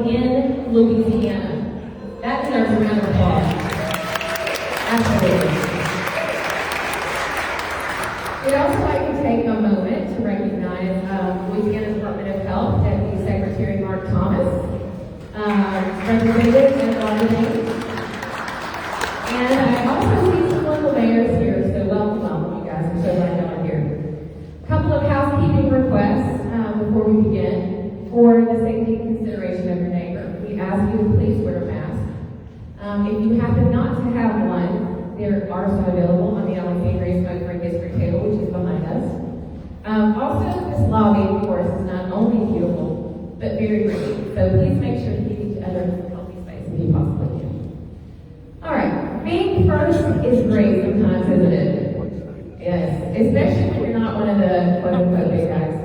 in Louisiana. That deserves a round of applause. Absolutely. We'd also like to take a moment to recognize Louisiana Department of Health Deputy Secretary Mark Thomas, representatives and auditing. And I also see some local mayors here, so welcome, you guys. I'm so glad y'all are here. A couple of housekeeping requests before we begin. For the safety consideration of your neighbor, we ask you to please wear a mask. If you happen not to have one, there are some available on the Alexandria Smoke-Free District table, which is behind us. Also, this lobby, of course, is not only beautiful, but very pretty. So please make sure to give each other a healthy space if you possibly can. All right, being first is great sometimes, isn't it? Yes, especially when you're not one of the quote-unquote big guys.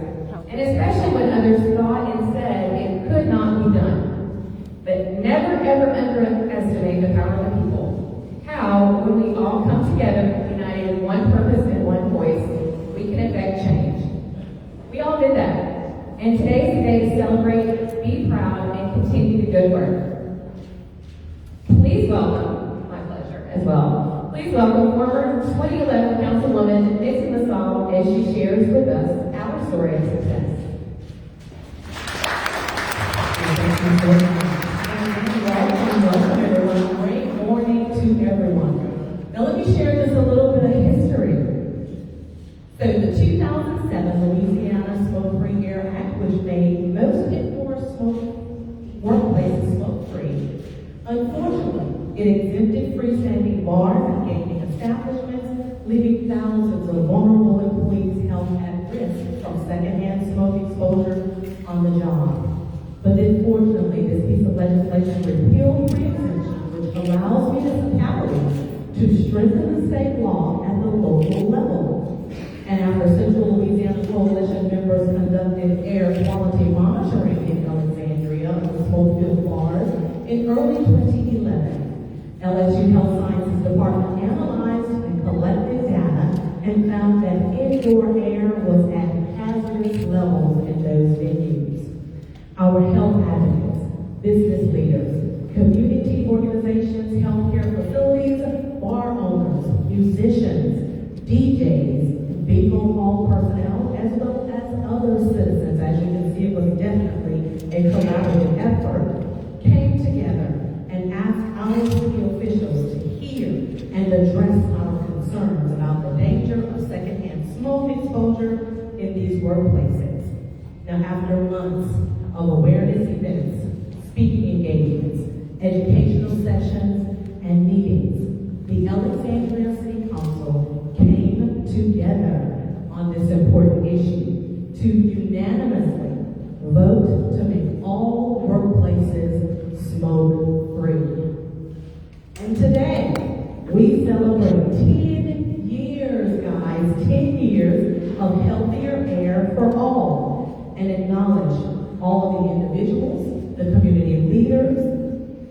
And especially when others thought and said it could not be done. But never ever underestimate the power of the people. How, when we all come together, united in one purpose and one voice, we can effect change. We all did that. And today's the day to celebrate, be proud, and continue the good work. Please welcome, my pleasure as well, please welcome former 2011 Councilwoman Nixie LaSalle as she shares with us our story of success. Welcome everyone. Great morning to everyone. Now let me share just a little bit of history. So the 2007 Louisiana Smoke-Free Air Act, which made most indoor workplaces smoke-free, unfortunately, it exempted freestanding bars and gaming establishments, leaving thousands of vulnerable employees held at risk from secondhand smoke exposure on the job. But then fortunately, this piece of legislation repealed pre-exemption, which allows municipalities to strengthen the state law at the local level. And after Central Louisiana Coalition members conducted air quality monitoring in Alexandria of the smoke-filled bars in early 2011, LSU Health Sciences Department analyzed and collected data and found that indoor air was at hazardous levels in those venues. Our health advocates, business leaders, community organizations, healthcare facilities, bar owners, musicians, DJs, bingo hall personnel, as well as other citizens, as you can see, it was definitely a collaborative effort, came together and asked our city officials to hear and address our concerns about the danger of secondhand smoke exposure in these workplaces. Now, after months of awareness events, speaking engagements, educational sessions, and meetings, the Alexandria City Council came together on this important issue to unanimously vote to make all workplaces smoke-free. And today, we celebrate 10 years, guys, 10 years of healthier air for all, and acknowledge all of the individuals, the community leaders,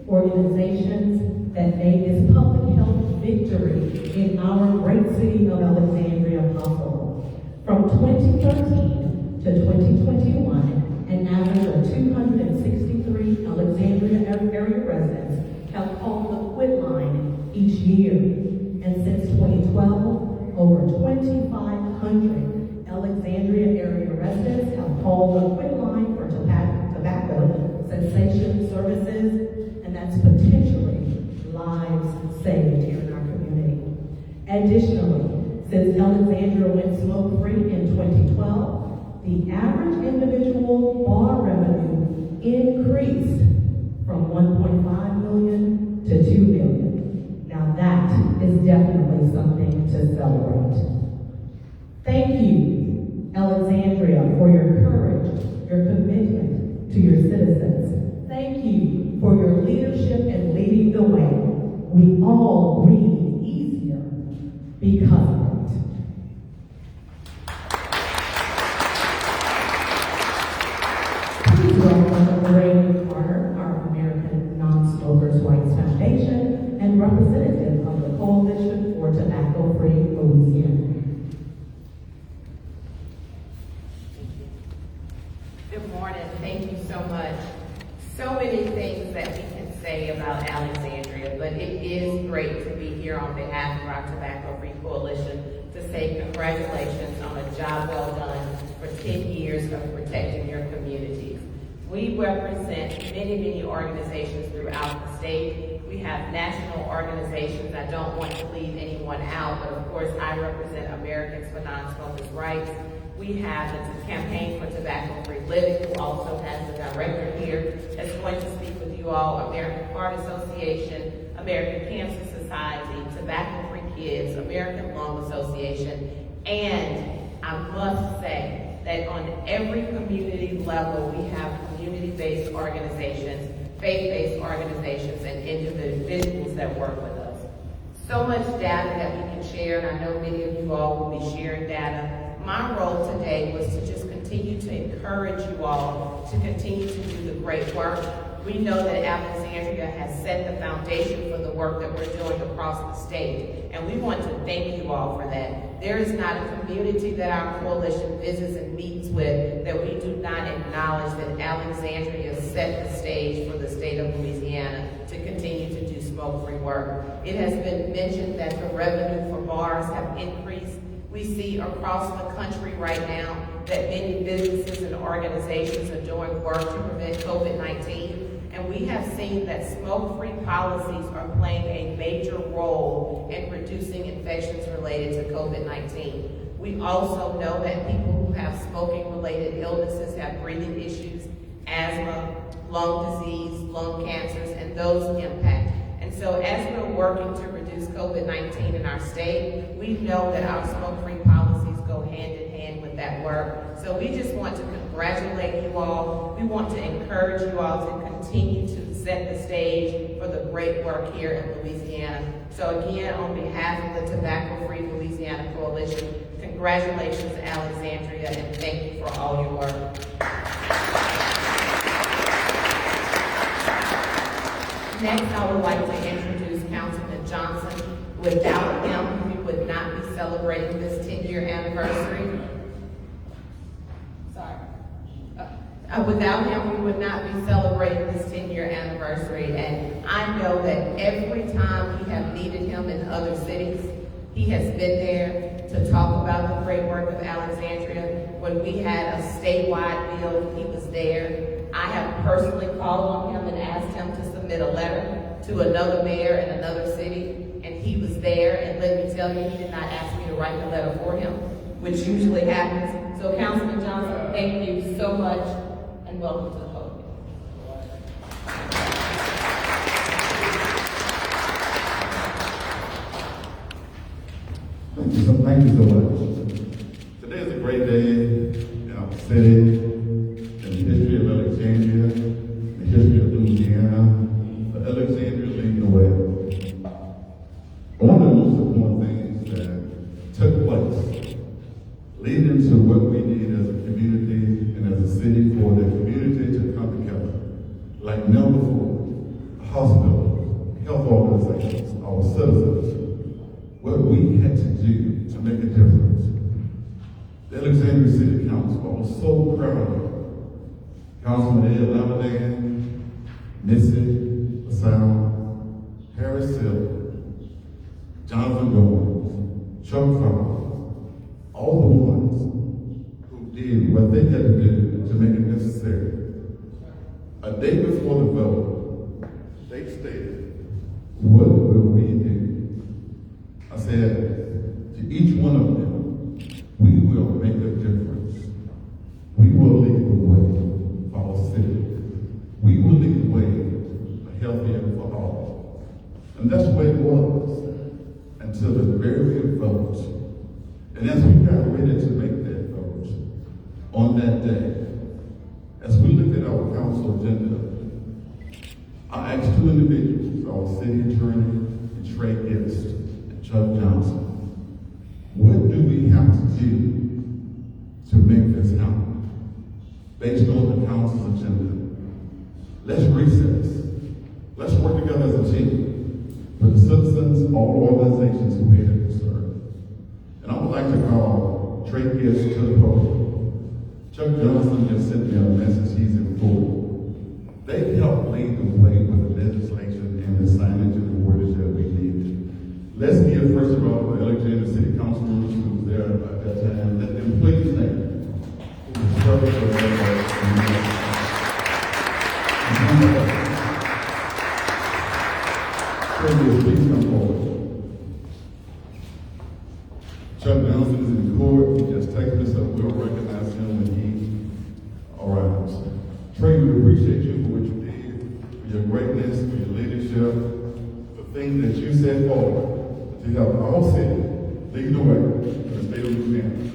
organizations that made this public health victory in our great city of Alexandria possible. From 2013 to 2021, an average of 263 Alexandria area residents have called the quit line each year. And since 2012, over 2,500 Alexandria area residents have called the quit line for tobacco cessation services, and that's potentially lives saved here in our community. Additionally, since Alexandria went smoke-free in 2012, the average individual bar revenue increased from $1.5 million to $2 million. Now that is definitely something to celebrate. Thank you, Alexandria, for your courage, your commitment to your citizens. Thank you for your leadership and leading the way. We all breathe easier because of it. Please welcome Lorraine Carter, our American Non-Smokers' Rights Foundation and representative of the Coalition for Tobacco-Free Louisiana. Good morning. Thank you so much. So many things that we can say about Alexandria, but it is great to be here on behalf of our Tobacco Free Coalition to say congratulations on a job well done for 10 years of protecting your communities. We represent many organizations throughout the state. We have national organizations. I don't want to leave anyone out, but of course I represent Americans for Non-Smokers' Rights. We have the Campaign for Tobacco-Free Living, who also has the director here that's going to speak with you all, American Heart Association, American Cancer Society, Tobacco-Free Kids, American Lung Association, and I must say that on every community level, we have community-based organizations, faith-based organizations, and individuals that work with us. So much data that we can share, and I know many of you all will be sharing data. My role today was to just continue to encourage you all to continue to do the great work. We know that Alexandria has set the foundation for the work that we're doing across the state, and we want to thank you all for that. There is not a community that our coalition visits and meets with that we do not acknowledge that Alexandria set the stage for the state of Louisiana to continue to do smoke-free work. It has been mentioned that the revenue for bars have increased. We see across the country right now that many businesses and organizations are doing work to prevent COVID-19, and we have seen that smoke-free policies are playing a major role in reducing infections related to COVID-19. We also know that people who have smoking-related illnesses have breathing issues, asthma, lung disease, lung cancers, and those impact. And so as we're working to reduce COVID-19 in our state, we know that our smoke-free policies go hand in hand with that work. So we just want to congratulate you all. We want to encourage you all to continue to set the stage for the great work here in Louisiana. So again, on behalf of the Tobacco Free Louisiana Coalition, congratulations, Alexandria, and thank you for all your work. Next, I would like to introduce Councilman Johnson. Without him, we would not be celebrating this 10-year anniversary. Without him, we would not be celebrating this 10-year anniversary. And I know that every time we have needed him in other cities, he has been there to talk about the great work of Alexandria. When we had a statewide bill, he was there. I have personally called on him and asked him to submit a letter to another mayor in another city, and he was there. And let me tell you, he did not ask me to write the letter for him, which usually happens. So Councilman Johnson, thank you so much, and welcome to the podium. Thank you so much. Today is a great day in our city, in the history of Alexandria, in the history of Louisiana. But Alexandria is leading the way. One of the most important things that took place, leading to what we need as a community and as a city for the community to come together, like never before. Hospitals, health organizations, our citizens, what we had to do to make a difference. The Alexandria City Council, I was so proud of it. Councilman Ed Lamadan, Missy LaSalle, Harris Silver, Jonathan Goins, Chuck Fowler, all the ones who did what they had to do to make it necessary. A day before the vote, they stated, what will we do? I said, to each one of them, we will make a difference. We will lead the way for our city. We will lead the way for healthier for all. And that's the way it was until the very vote. And as we got ready to make that vote on that day, as we looked at our council agenda, I asked two individuals, our city attorney and Trey Gist, Chuck Johnson, what do we have to do to make this happen? Based on the council's agenda, let's recess. Let's work together as a team with the citizens, all organizations who made it serve. And I would like to call Trey Gist to the podium. Chuck Johnson just sent me a message, he's in full. They helped laid the way with the legislation and the signage and the wordage that we needed. Let's give, first of all, the Alexandria City Councilors who was there at that time. Let them please stand. Please come forward. Chuck Nelson is in court. He just texted us, so we'll recognize him when he arrives. Trey, we appreciate you for what you did, for your greatness, for your leadership, for things that you set forward to help our city lead the way to the state of Louisiana.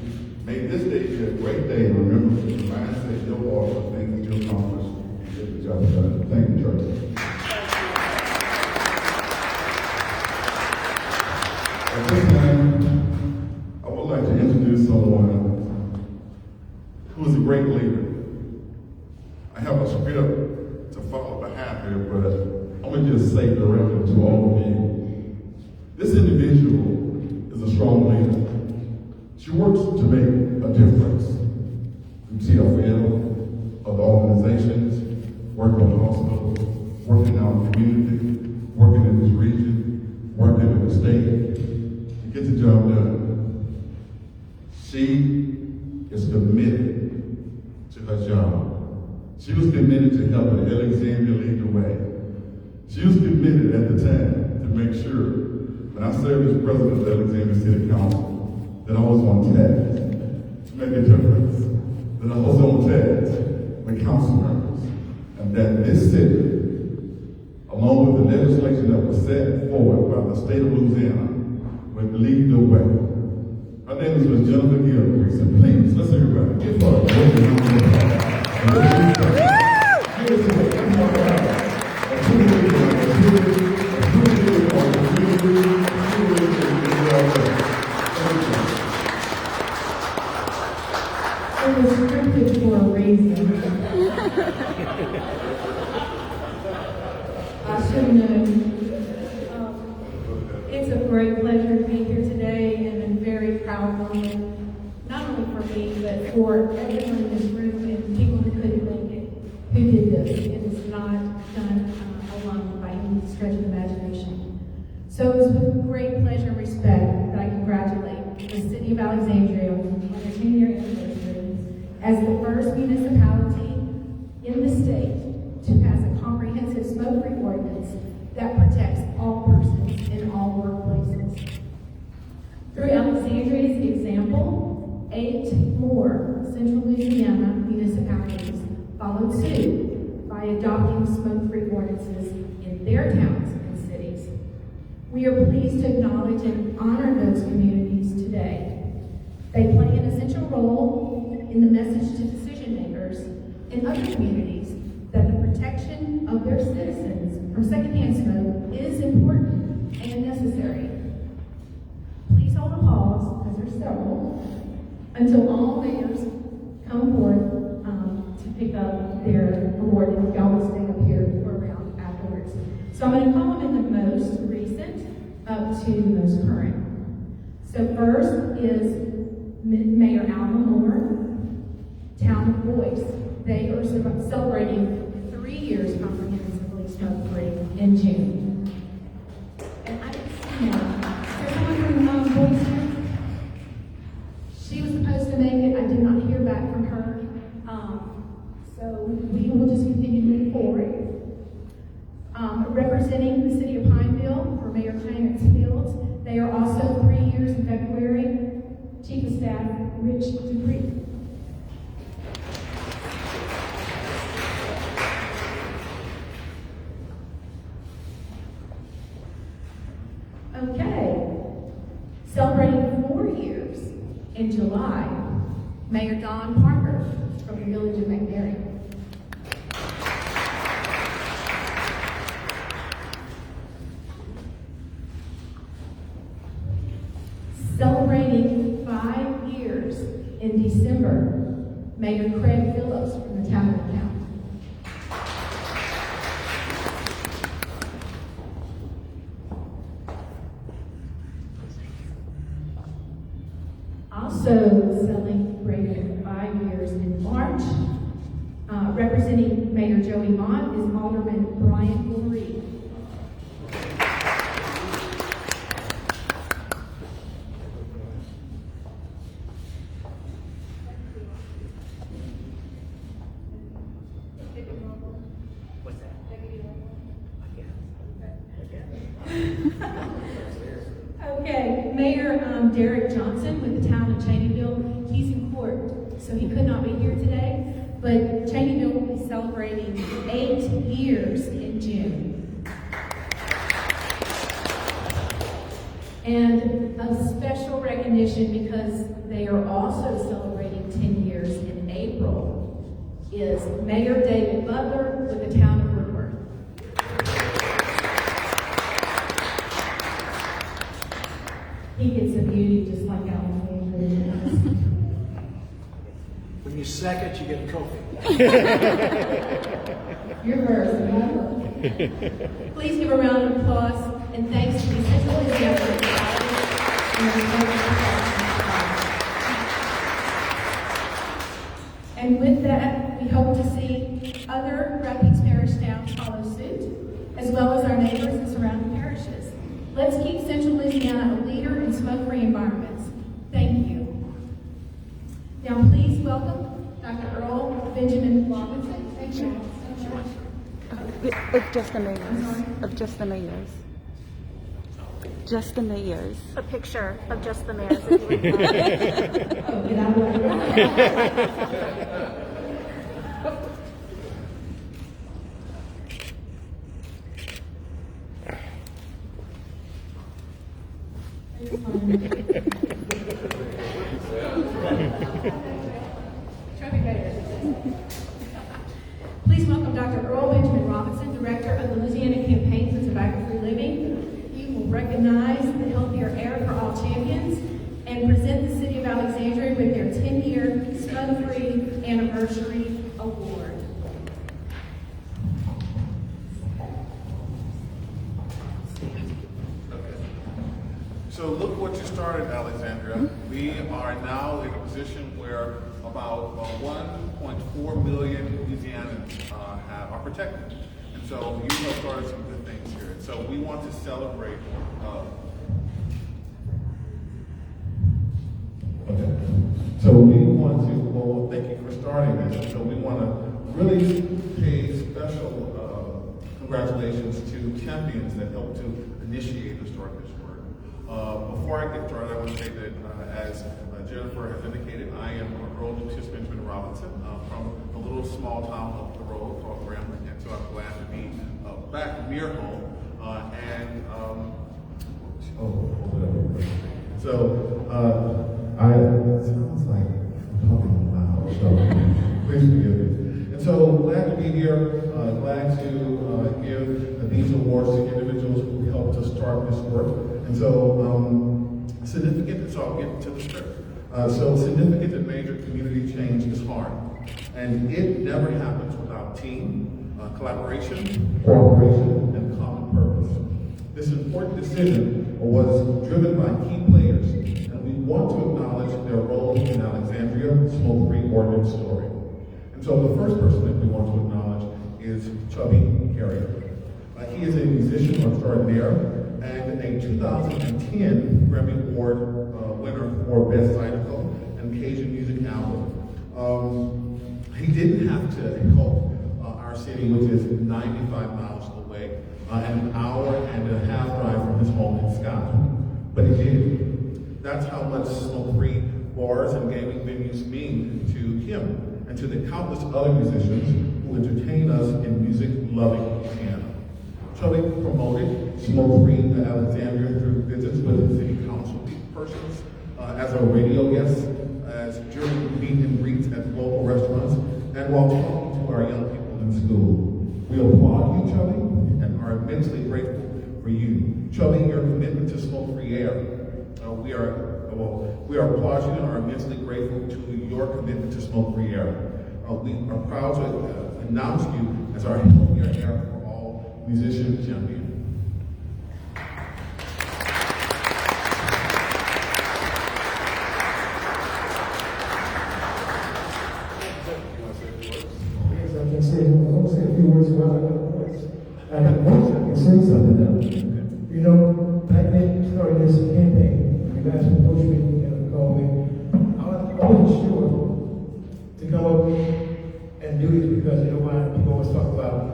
May this day be a great day. Remember the mindset, your heart, the things that you accomplished, and get the job done. Thank you, Trey. At this time, I would like to introduce someone who is a great leader. I have a script to follow behind here, but I'm going to just say directly to all of you. This individual is a strong leader. She works to make a difference through TFL, other organizations, working in hospitals, working in our community, working in this region, working in the state. Get the job done. She is committed to her job. She was committed to helping Alexandria lead the way. She was committed at the time to make sure, when I served as president of the Alexandria City Council, that I was on task to make a difference. That I was on task with council members. And that this city, along with the legislation that was set forward by the state of Louisiana, would lead the way. Her name is Ms. Jennifer Gilchrist, and please, let's everybody give her a It was scripted for a reason. I should have known. It's a great pleasure to be here today, and a very proud moment, not only for me, but for everyone in this room and people who couldn't make it, who did this. It is not done alone by any stretch of imagination. So it is with great pleasure and respect that I congratulate the City of Alexandria on their 10-year anniversary as the first municipality in the state to pass a comprehensive smoke-free ordinance that protects all persons in all workplaces. Through Alexandria's example, 8 more Central Louisiana municipalities followed suit by adopting smoke-free ordinances in their towns and cities. We are pleased to acknowledge and honor those communities today. They play an essential role in the message to decision makers in other communities that the protection of their citizens from secondhand smoke is important and necessary. Please hold a pause, as there's several, until all mayors come forth to pick up their award, and y'all will stay up here for a round afterwards. So I'm going to call them in the most recent up to the most current. So first is Mayor Alma Moore, Town of Boyce. They are celebrating 3 years comprehensively smoke-free in June. And I didn't see now. Is there someone from Boyce here? She was supposed to make it. I did not hear back from her. So we will just continue to move forward. Representing the city of Pineville for Mayor Clarence Fields. They are also 3 years in February. Chief of Staff, Rich Dupree. Okay. Celebrating 4 years in July, Mayor Don Parker from the village of McNairy. Celebrating 5 years in December, Mayor Craig Phillips from the town of Town. Also celebrating 5 years in March, representing Representing Mayor Joey Mott is Alderman Brian Reed. Okay, Mayor Derek Johnson with the town of Cheneyville, he's in court, so he could not be here today, but Cheneyville will be celebrating 8 years in June. And a special recognition, because they are also celebrating 10 years in April, is Mayor David Butler with the town of Woodward. He gets a beauty just like Alexandria does. When you second, you get a trophy. You're first. Please give a round of applause and thanks to the Central Louisiana. And with that, we hope to see other Refuge Parish towns follow suit, as well as our neighbors and surrounding parishes. Let's keep Central Louisiana a leader in smoke-free environments. Thank you. Now please welcome Dr. Earl Benjamin Robinson. Thank you. Of just the mayors. Of just the mayors. Just the mayors. A picture of just the mayors. If you would like. Oh, get out of the way. Please welcome Dr. Earl Benjamin Robinson, Director of the Louisiana Campaign for Tobacco-Free Living. He will recognize the Healthier Air for All Champions and present the City of Alexandria with their 10-year Smoke-Free Anniversary Award. So look what you started, Alexandria. We are now in a position where about 1.4 million Louisianans are protected. And so you have started some good things here. And so we want to celebrate. Okay. So we want to, well, thank you for starting this. So we want to really pay special congratulations to champions that helped to initiate and start this work. Before I get started, I want to say that as Jennifer has indicated, I am Earl Lucius Benjamin Robinson from a little small town up the road called Grambling, and so I'm glad to be back near home. It sounds like I'm talking loud, so please forgive me. And so glad to be here, glad to give these awards to individuals who helped to start this work. And so significant, so I'll get to the script. So significant and major community change is hard. And it never happens without team, collaboration, cooperation, and common purpose. This important decision was driven by key players, and we want to acknowledge their role in Alexandria's smoke-free ordinance story. And so the first person that we want to acknowledge is Chubby Carrier. He is a musician extraordinaire and a 2010 Grammy Award winner for Best Zydeco and Cajun Music Album. He didn't have to help our city, which is 95 miles away, and an hour and a half drive from his home in Scotland. But he did. That's how much smoke-free bars and gaming venues mean to him and to the countless other musicians who entertain us in music-loving Louisiana. Chubby promoted smoke-free Alexandria through visits with city council persons, as a radio guest, as during meet and greets at local restaurants, and while talking to our young people in school. We applaud you, Chubby, and are immensely grateful for you. Chubby, your commitment to smoke-free air. We are applauding you and are immensely grateful to your commitment to smoke-free air. We are proud to announce you as our Healthier Air for All musician champion. Yes, I can say I can say something now. You know, back then, starting this campaign, you guys approached me and called me. I wasn't sure to come up and do this because you know why people always talk about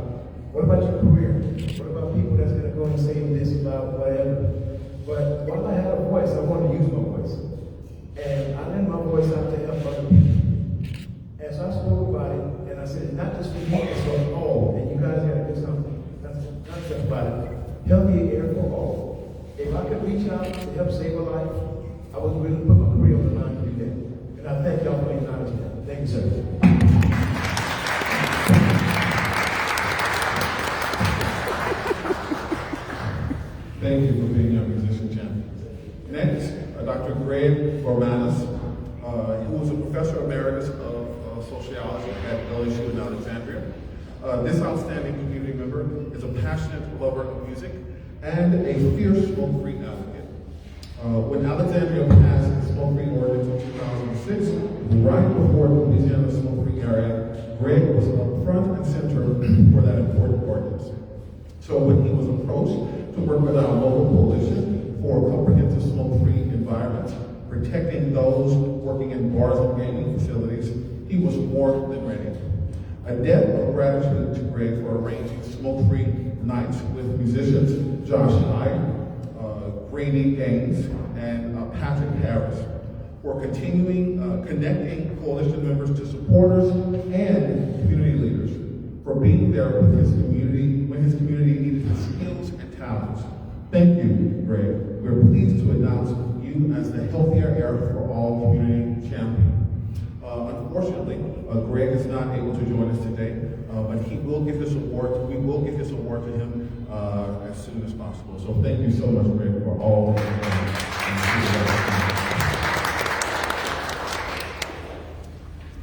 what about your career? What about people that's gonna go and say this about whatever? But while I had a voice, I wanted to use my voice. And I lent my voice out to help other people. And so I spoke about it, and I said, it's not just for me, it's for all. And you guys gotta do something. That's not just about it. Healthy air for all. If I could reach out to help save a life, I was willing to put my career on the line to do that. And I thank y'all for acknowledging that. Thank you, sir. Thank you for being our musician champion. Next, Dr. Greg Gormanis, who was a professor emeritus of sociology at LSU in Alexandria. This outstanding community member is a passionate lover of music and a fierce smoke-free advocate. When Alexandria passed the smoke-free ordinance in 2006, right before the Louisiana smoke-free area, Greg was up front and center for that important ordinance. So when he was approached to work with our local coalition for a comprehensive smoke-free environment, protecting those working in bars and gaming facilities, he was more than ready. A debt of gratitude to Greg for arranging smoke-free nights with musicians Josh Hyde, Grady Gaines, and Patrick Harris, for continuing connecting coalition members to supporters and community leaders, for being there with his community when his community needed his skills and talents. Thank you, Greg. We're pleased to announce you as the Healthier Air for All Community Champion. Unfortunately, Greg is not able to join us today, but he will give his award. We will give his award to him as soon as possible. So thank you so much, Greg, for all.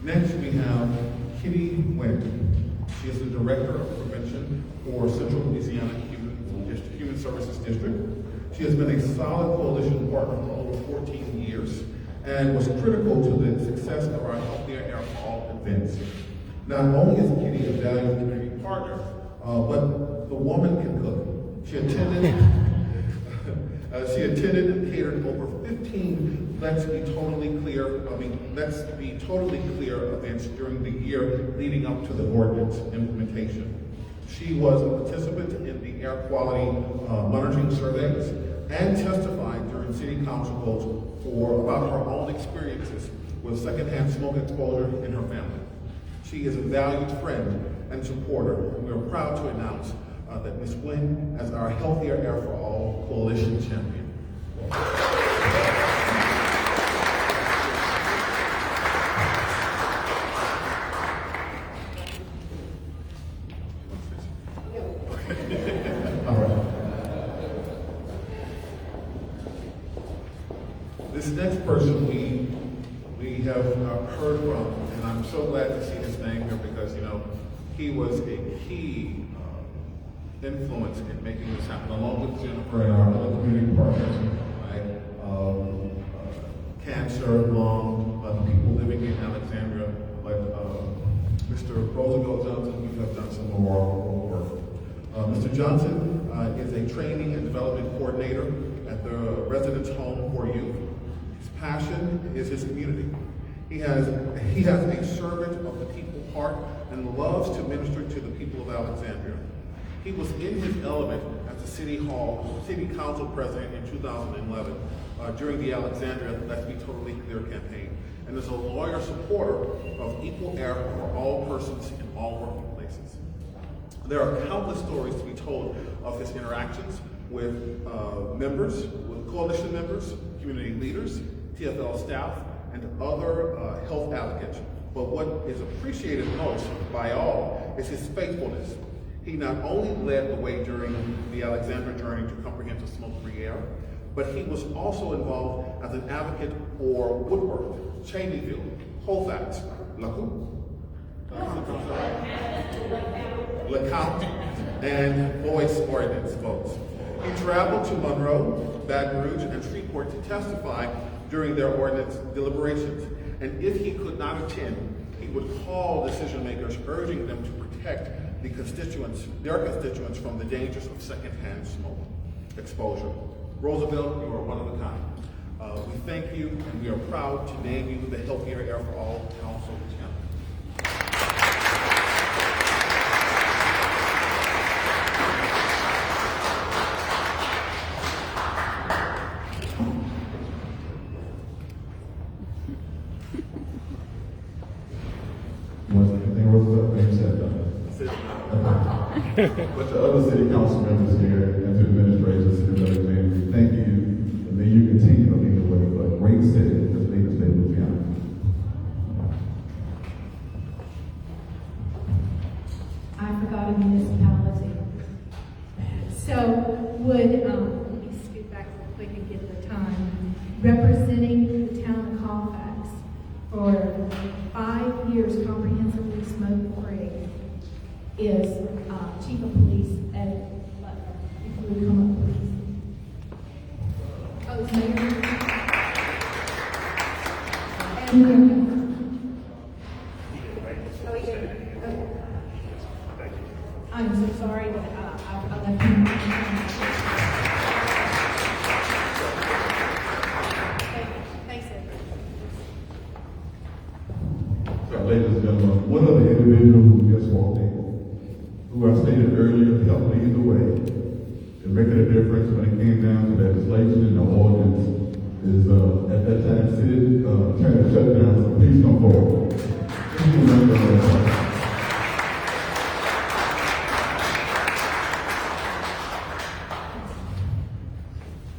Next, we have Kitty Wynn. She is the Director of Prevention for Central Louisiana Human Services District. She has been a solid coalition partner for over 14 years and was critical to the success of our Healthier Air for All events. Not only is Kitty a valued community partner, but the woman can cook. She attended and catered over 15 Let's Be Totally Clear events during the year leading up to the ordinance implementation. She was a participant in the air quality monitoring surveys and testified during city council votes about her own experiences with secondhand smoke exposure in her family. She is a valued friend and supporter, and we are proud to announce that Ms. Wynn as our Healthier Air for All Coalition Champion. This next person we have heard from, and I'm so glad to see his name here because, you know, he was a key influence in making this happen, along with Jennifer and our other community partners, right? Cancer, lung, people living in Alexandria, like Mr. Roosevelt Johnson, you have done some remarkable work. Mr. Johnson is a training and development coordinator at the Residence Home for Youth. His passion is his community. He has a servant of the people heart and loves to minister to the people of Alexandria. He was in his element as the city council president in 2011 during the Alexandria Let's Be Totally Clear campaign, and is a loyal supporter of equal air for all persons in all working places. There are countless stories to be told of his interactions with members, with coalition members, community leaders, TFL staff, and other health advocates. But what is appreciated most by all is his faithfulness. He not only led the way during the Alexandria journey to comprehensive smoke-free air, but he was also involved as an advocate for Woodworth, Cheneyville, Colfax, LeCount, and Boyce ordinance votes. He traveled to Monroe, Baton Rouge, and Shreveport to testify during their ordinance deliberations. And if he could not attend, he would call decision makers, urging them to protect their constituents from the dangers of secondhand smoke exposure. Roosevelt, you are one of a kind. We thank you, and we are proud to name you the Healthier Air for All Council Champion. Anything Roosevelt, maybe said that. But the other city council members here and to the administration of the City of Alexandria, thank you, and may you continue to lead the way for a great city to lead the state of Louisiana. I forgot a municipality. So would, let me scoot back real quick and get the time. Representing the town of Halifax for 5 years comprehensively smoke-free is Chief of Police Ed Butler. If you would come up, please. Oh, it's Mayor. And Mayor. Oh, he did. Okay. I'm so sorry that I left you. Thanks, Ed. So, ladies and gentlemen, one of the individuals who just walked in, who I stated earlier helped lead the way in making a difference when it came down to legislation and the ordinance is at that time city trying to shut down. So please come forward. Please remember that.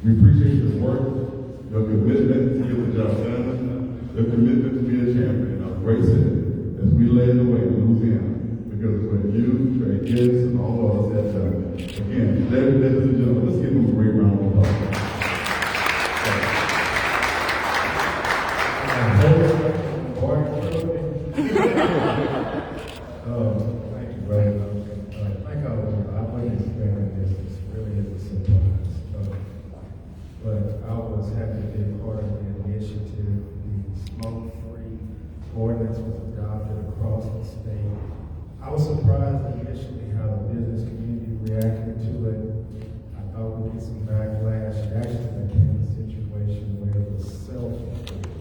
We appreciate your work, your commitment to get the job done, your commitment to be a champion of a great city as we led the way in Louisiana. Because when you, Trey Gibbs, and all of us have done, again, ladies and gentlemen, let's give them a great round of applause. Thank you, brother. Like I wasn't expecting this. This really is a surprise. But I was happy to be a part of the initiative. The smoke-free ordinance was adopted across the state. I was surprised initially how the business community reacted to it. I thought we'd get some backlash. It actually became a situation where it was self-fulfilling.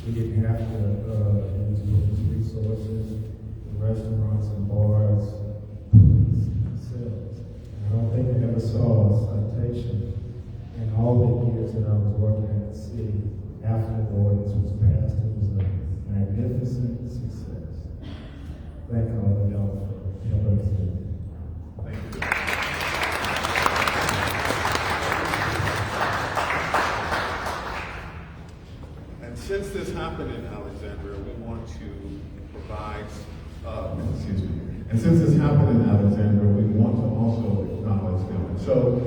We didn't have to use police resources, the restaurants and bars, police themselves. I don't think I ever saw a citation in all the years that I was working at the city after the ordinance was passed. It was a magnificent success. Thank all of y'all for helping us do it. Thank you. And since this happened in Alexandria, we want to provide, And since this happened in Alexandria, we want to also acknowledge them. And so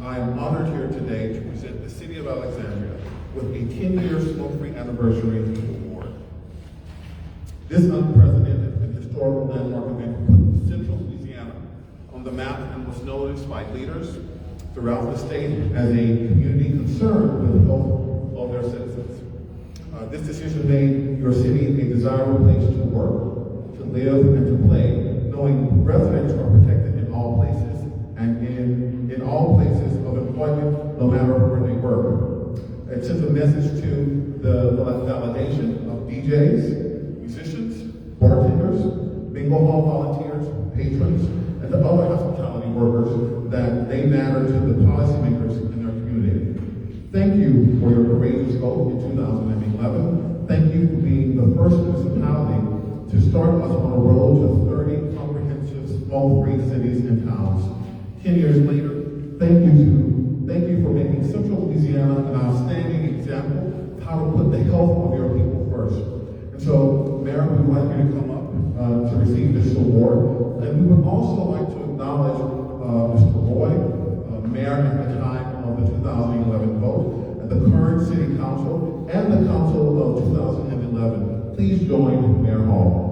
I am honored here today to present the City of Alexandria with a 10-year smoke-free anniversary award. This unprecedented and historical landmark event put Central Louisiana on the map and was noticed by leaders throughout the state as a community concerned with the health of their citizens. This decision made your city a desirable place to work, to live, and to play, knowing residents are protected in all places and in all places of employment, no matter where they work. It sends a message to the validation of DJs, musicians, bartenders, bingo hall volunteers, patrons, and the other hospitality workers that they matter to the policymakers in their community. Thank you for your courageous vote in 2011. Thank you for being the first municipality to start us on a road to 30 comprehensive smoke-free cities and towns. 10 years later, thank you for making Central Louisiana an outstanding example of how to put the health of your people first. And so, Mayor, we would like you to come up to receive this award. And we would also like to acknowledge Mr. Roy, Mayor at the time of the 2011 vote, and the current City Council, and the Council of 2011. Please join Mayor Hall.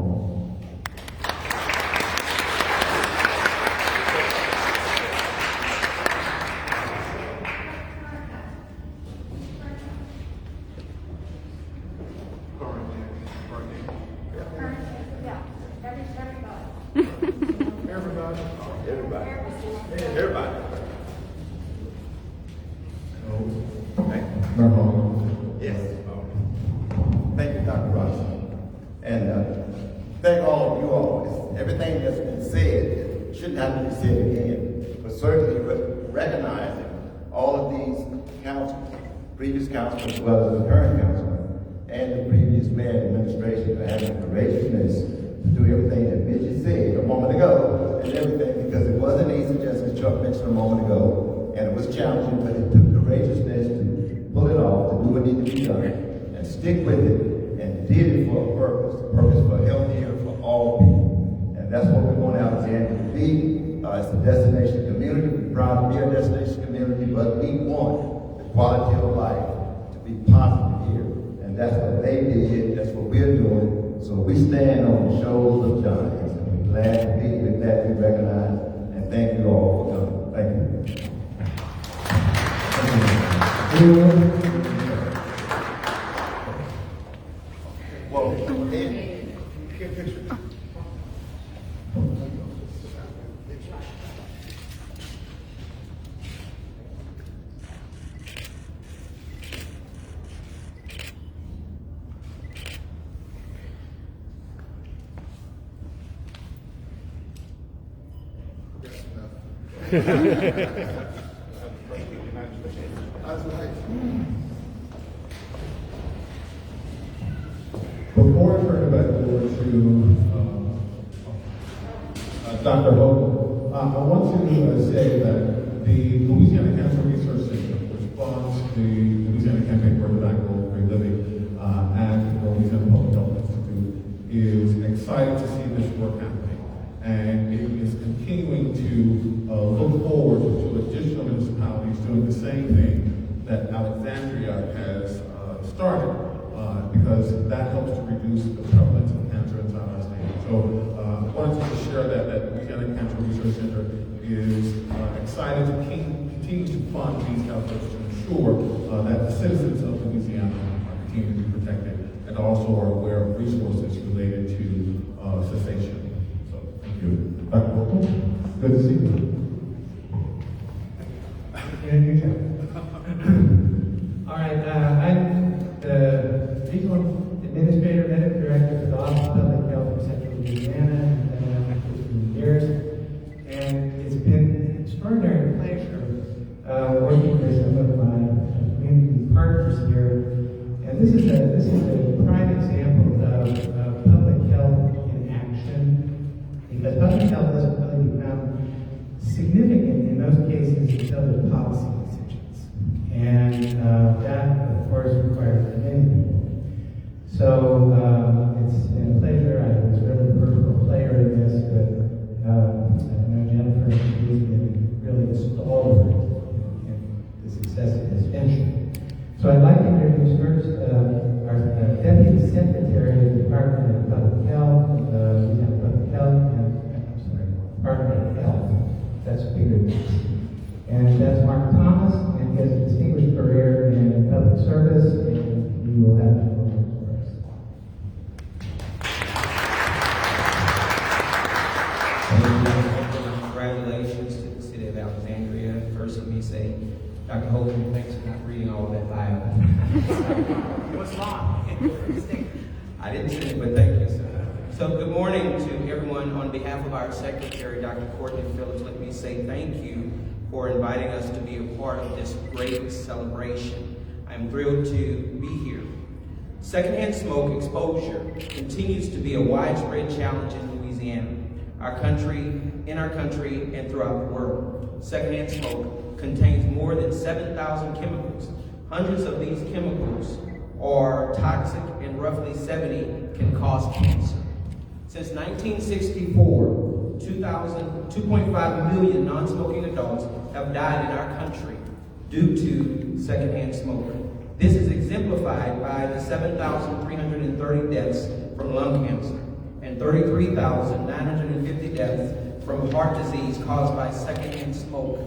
Yeah, everybody. Everybody. Yes. Thank you, Dr. Ross. And thank all of you all. Everything that's been said shouldn't have to be said again, but certainly recognizing all of these councils, previous councils as well as the current council, and the previous mayor and administration for having the courageousness to do everything that Midget said a moment ago, and everything, because it wasn't easy, just as Chuck mentioned a moment ago, and it was challenging, but it took courageousness to pull it off, to do what needed to be done, and stick with it, and did it for a purpose for healthier for all people. And that's what we want Alexandria to be. It's a destination community. We're proud to be a destination community, but we want the quality of life to be positive here. And that's what they did, that's what we're doing. So we stand on the shoulders of giants. And we're glad to be here, glad to be recognized, and thank you all for coming. Thank you. Well, Before I turn it back over to Dr. Hogan, I want to say that the Louisiana Cancer Research Center, which funds the Louisiana Campaign for Tobacco Free Living and the Louisiana Public Health Institute, is excited to see this work happening. And it is continuing to look forward to additional municipalities doing the same thing that Alexandria has started, because that helps to reduce the prevalence of cancer inside our state. So I wanted to share that Louisiana Cancer Research Center is excited to continue to fund these efforts to ensure that the citizens of Louisiana continue to be protected and also are aware of resources related to cessation. So thank you. Dr. Bolton, good to see you. All right, I'm the regional administrator, medical director for the Office of Public Health for Central Louisiana, and I've been there for 15 years. And it's been an extraordinary pleasure working with some of my community partners here. And this is a prime example of public health in action, because public health doesn't really become significant in most cases until there's policy decisions. And that, of course, requires many people. So it's been a pleasure. I was really a peripheral player in this, but I know Jennifer has been really installed in the success of this venture. So I'd like to introduce first our Deputy Secretary of the Department of Public Health, Department of Health. That's bigger. And that's Mark Thomas, and he has a distinguished career in public service, and he will have the floor for us. Congratulations to the City of Alexandria. First, let me say, Dr. Hogan, thanks for not reading all of that Bible. It was long. I didn't see it, but thank you, sir. So good morning to everyone. On behalf of our Secretary, Dr. Courtney Phillips, let me say thank you for inviting us to be a part of this great celebration. I'm thrilled to be here. Secondhand smoke exposure continues to be a widespread challenge in Louisiana, in our country, and throughout the world. Secondhand smoke contains more than 7,000 chemicals. Hundreds of these chemicals are toxic, and roughly 70 can cause cancer. Since 1964, 2.5 million non-smoking adults have died in our country due to secondhand smoke. This is exemplified by the 7,330 deaths from lung cancer and 33,950 deaths from heart disease caused by secondhand smoke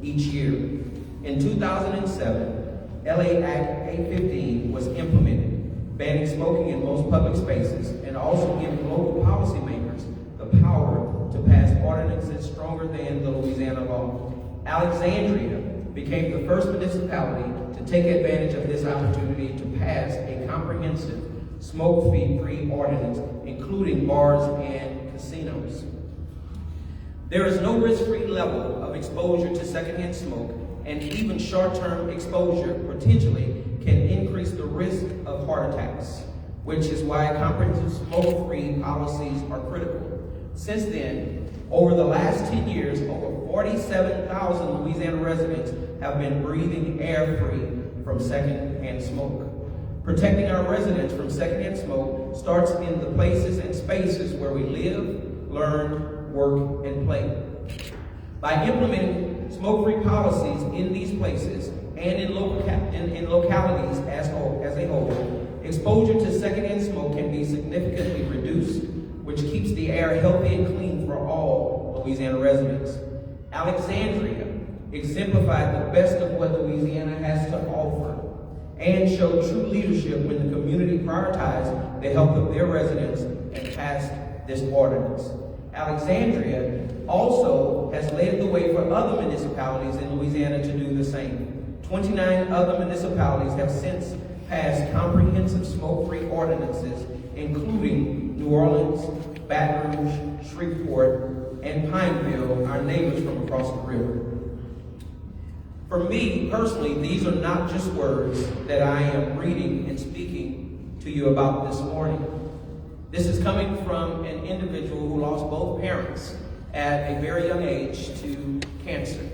each year. In 2007, LA Act 815 was implemented, banning smoking in most public spaces and also giving local policymakers the power to pass ordinances stronger than the Louisiana law. Alexandria became the first municipality to take advantage of this opportunity to pass a comprehensive smoke-free ordinance, including bars and casinos. There is no risk-free level of exposure to secondhand smoke, and even short-term exposure potentially can increase the risk of heart attacks, which is why comprehensive smoke-free policies are critical. Since then, over the last 10 years, over 47,000 Louisiana residents have been breathing air free from secondhand smoke. Protecting our residents from secondhand smoke starts in the places and spaces where we live, learn, work, and play. By implementing smoke-free policies in these places and in localities as a whole, exposure to secondhand smoke can be significantly reduced, which keeps the air healthy and clean for all Louisiana residents. Alexandria exemplified the best of what Louisiana has to offer and showed true leadership when the community prioritized the health of their residents and passed this ordinance. Alexandria also has led the way for other municipalities in Louisiana to do the same. 29 other municipalities have since passed comprehensive smoke-free ordinances, including New Orleans, Baton Rouge, Shreveport, and Pineville, our neighbors from across the river. For me, personally, these are not just words that I am reading and speaking to you about this morning. This is coming from an individual who lost both parents at a very young age to cancer.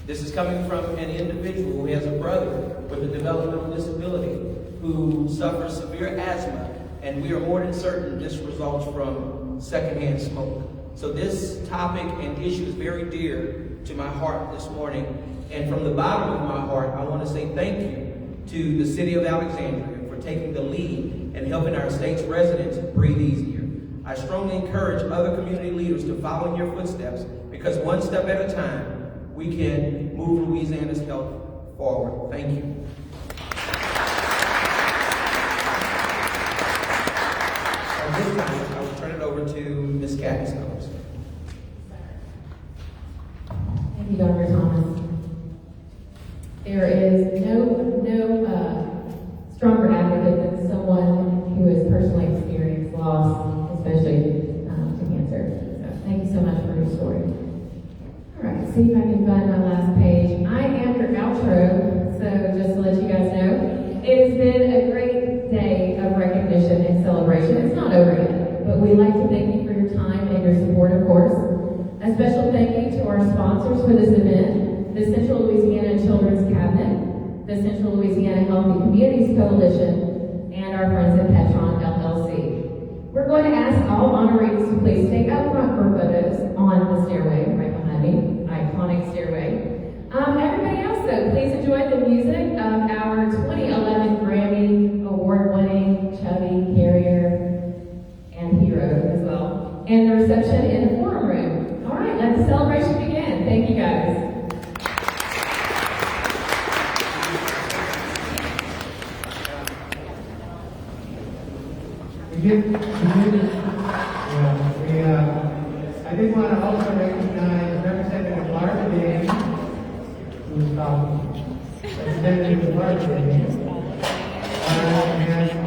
This is coming from an individual who has a brother with a developmental disability who suffers severe asthma, and we are more than certain this results from secondhand smoke. So this topic and issue is very dear to my heart this morning. And from the bottom of my heart, I want to say thank you to the City of Alexandria for taking the lead and helping our state's residents breathe easier. I strongly encourage other community leaders to follow in your footsteps, because one step at a time, we can move Louisiana's health forward. Thank you. At this time, I will turn it over to Ms. Katniss. Thank you, Dr. Thomas. There is no stronger advocate than someone who has personally experienced loss, especially to cancer. So thank you so much for your story. All right, see if I can find my last page. I am your outro, so just to let you guys know, it has been a great day of recognition and celebration. It's not over yet, but we'd like to thank you for your time and your support, of course. A special thank you to our sponsors for this event, the Central Louisiana Children's Cabinet, the Central Louisiana Healthy Communities Coalition, and our friends at Petron LLC. We're going to ask all honorees to please stay up front for photos on the stairway right behind me, iconic stairway. Everybody else, though, please enjoy the music of our 2011 Grammy Award-winning Chubby Carrier and Hero as well, and the reception in the forum room. All right, let the celebration begin. Thank you, guys. I did want to also recognize Representative Larkin, who's Representative Larkin.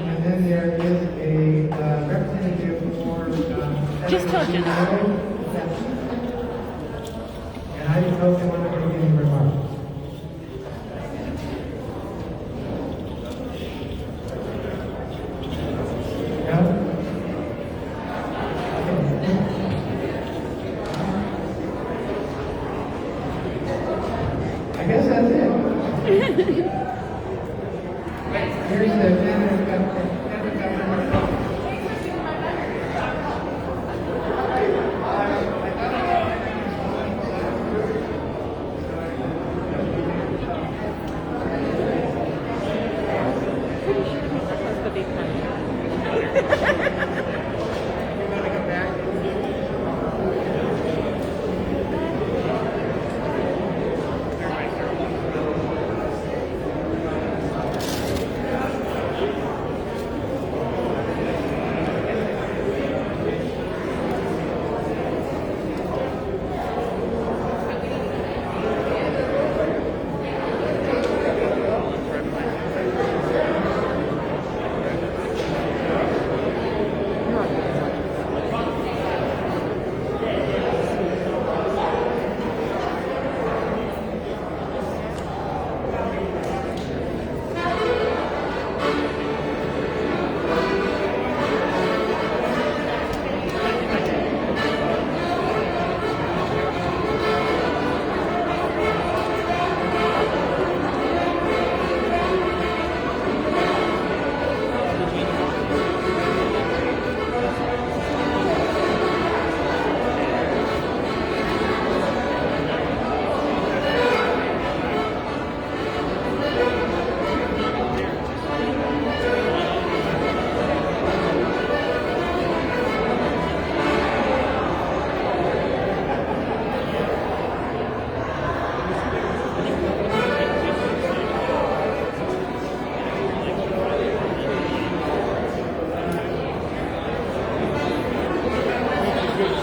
And then there is a representative for Just told you that. And I just hope they want to make any remarks. I guess that's it. Here's the Senator Governor.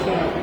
Thank you.